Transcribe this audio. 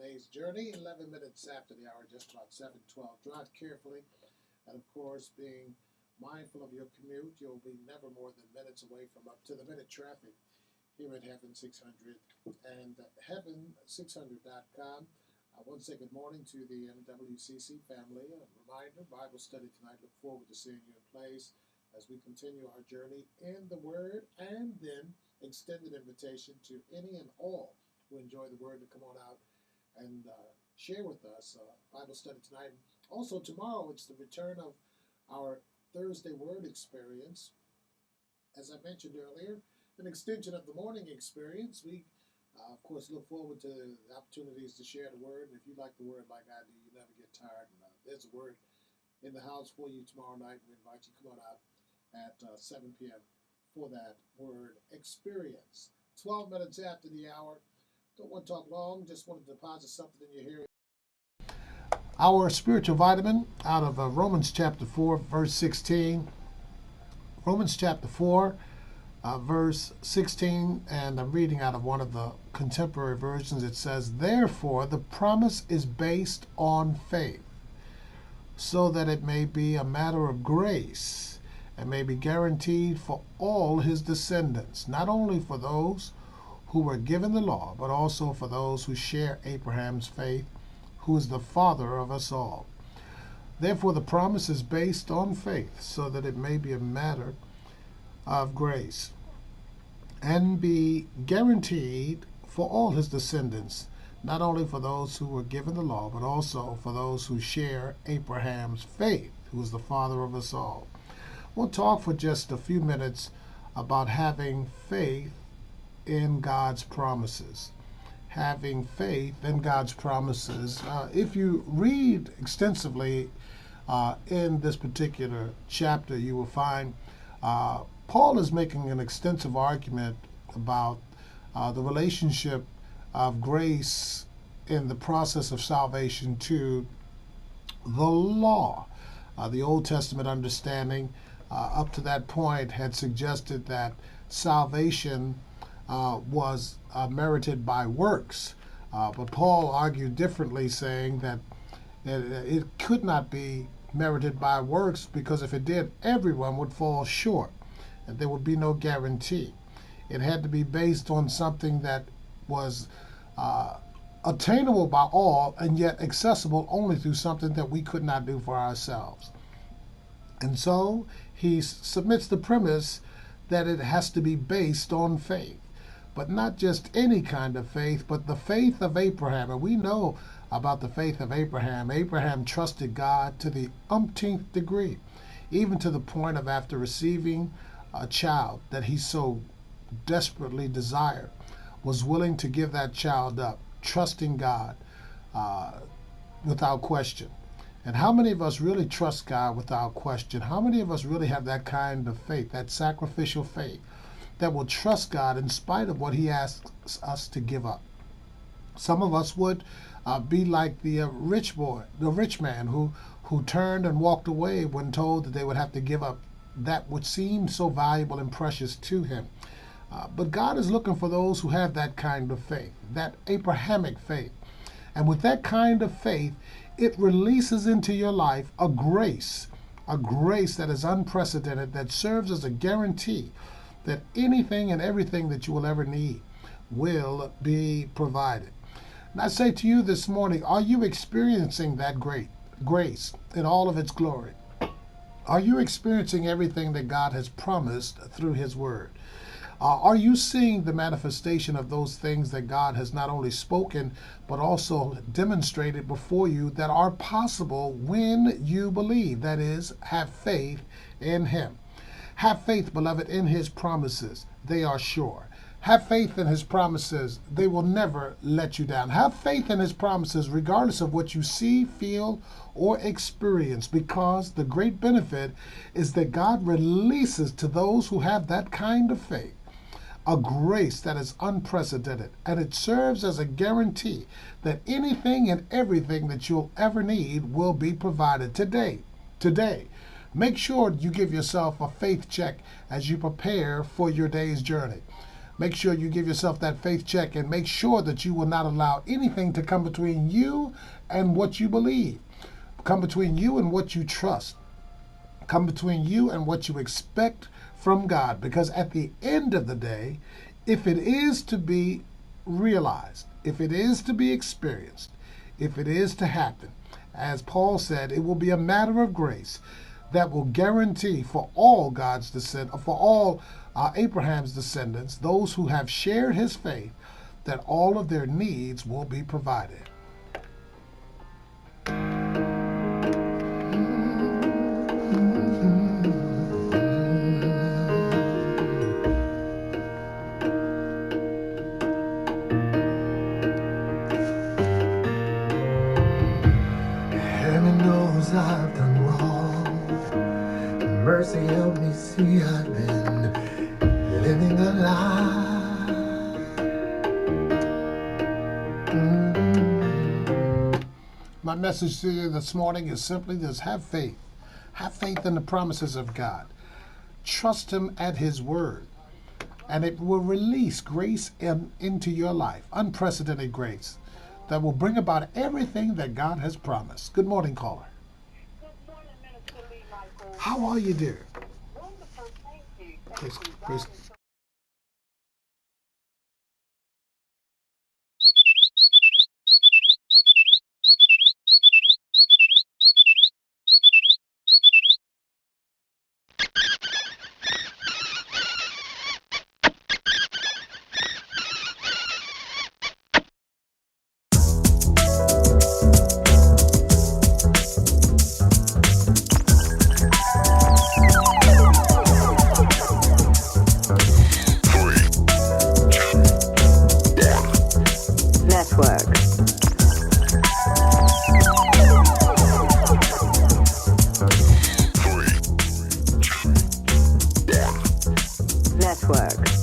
today's journey. 11 minutes after the hour, just about 7:12. Drive carefully, and of course, being mindful of your commute. You'll be never more than minutes away from up to the minute traffic here at Heaven 600 and heaven600.com. Once again, good morning to the MWCC family. A reminder, Bible study tonight. Look forward to seeing you in place as we continue our journey in the Word, and then extended invitation to any and all who enjoy the Word to come on out and share with us Bible study tonight. Also tomorrow, it's the return of our Thursday Word experience. As I mentioned earlier, an extension of the morning experience. We, of course, look forward to the opportunities to share the Word. And if you like the Word like I do, you never get tired. And, there's a Word in the house for you tomorrow night. We invite you to come on out at 7 p.m. for that Word experience. 12 minutes after the hour. Don't want to talk long, just want to deposit something in your hearing. Our spiritual vitamin out of Romans chapter 4, verse 16. Romans chapter 4, verse 16, and I'm reading out of one of the contemporary versions. It says, "Therefore the promise is based on faith, so that it may be a matter of grace, and may be guaranteed for all his descendants, not only for those who were given the law, but also for those who share Abraham's faith, who is the father of us all. Therefore the promise is based on faith, so that it may be a matter of grace, and be guaranteed for all his descendants, not only for those who were given the law, but also for those who share Abraham's faith, who is the father of us all." We'll talk for just a few minutes about having faith in God's promises. Having faith in God's promises. If you read extensively in this particular chapter, you will find Paul is making an extensive argument about the relationship of grace in the process of salvation to the law. The Old Testament understanding up to that point had suggested that salvation was merited by works. But Paul argued differently, saying that it could not be merited by works, because if it did, everyone would fall short, and there would be no guarantee. It had to be based on something that was attainable by all, and yet accessible only through something that we could not do for ourselves. And so he submits the premise that it has to be based on faith. But not just any kind of faith, but the faith of Abraham. And we know about the faith of Abraham. Abraham trusted God to the umpteenth degree, even to the point of, after receiving a child that he so desperately desired, was willing to give that child up, trusting God without question. And how many of us really trust God without question? How many of us really have that kind of faith, that sacrificial faith, that will trust God in spite of what he asks us to give up? Some of us would be like the rich man who turned and walked away when told that they would have to give up that which seemed so valuable and precious to him. But God is looking for those who have that kind of faith, that Abrahamic faith. And with that kind of faith, it releases into your life a grace that is unprecedented, that serves as a guarantee that anything and everything that you will ever need will be provided. And I say to you this morning, are you experiencing that great grace in all of its glory? Are you experiencing everything that God has promised through his word? Are you seeing the manifestation of those things that God has not only spoken, but also demonstrated before you, that are possible when you believe? That is, have faith in him. Have faith, beloved, in his promises. They are sure. Have faith in his promises. They will never let you down. Have faith in his promises regardless of what you see, feel, or experience, because the great benefit is that God releases to those who have that kind of faith a grace that is unprecedented, and it serves as a guarantee that anything and everything that you'll ever need will be provided today. Make sure you give yourself a faith check as you prepare for your day's journey. Make sure you give yourself that faith check and make sure that you will not allow anything to come between you and what you believe, come between you and what you trust, come between you and what you expect from God. Because at the end of the day, if it is to be realized, if it is to be experienced, if it is to happen, as Paul said, it will be a matter of grace that will guarantee for all Abraham's descendants, those who have shared his faith, that all of their needs will be provided. Heaven knows I've done wrong. Mercy help me see I've been living a lie. My message to you this morning is simply this: have faith. Have faith in the promises of God. Trust Him at His word, and it will release grace into your life, unprecedented grace, that will bring about everything that God has promised. Good morning, caller. Good morning, Minister Lee Michael. How are you, dear? Wonderful, thank you. Praise- Thank you. praise- God is so Network. Network.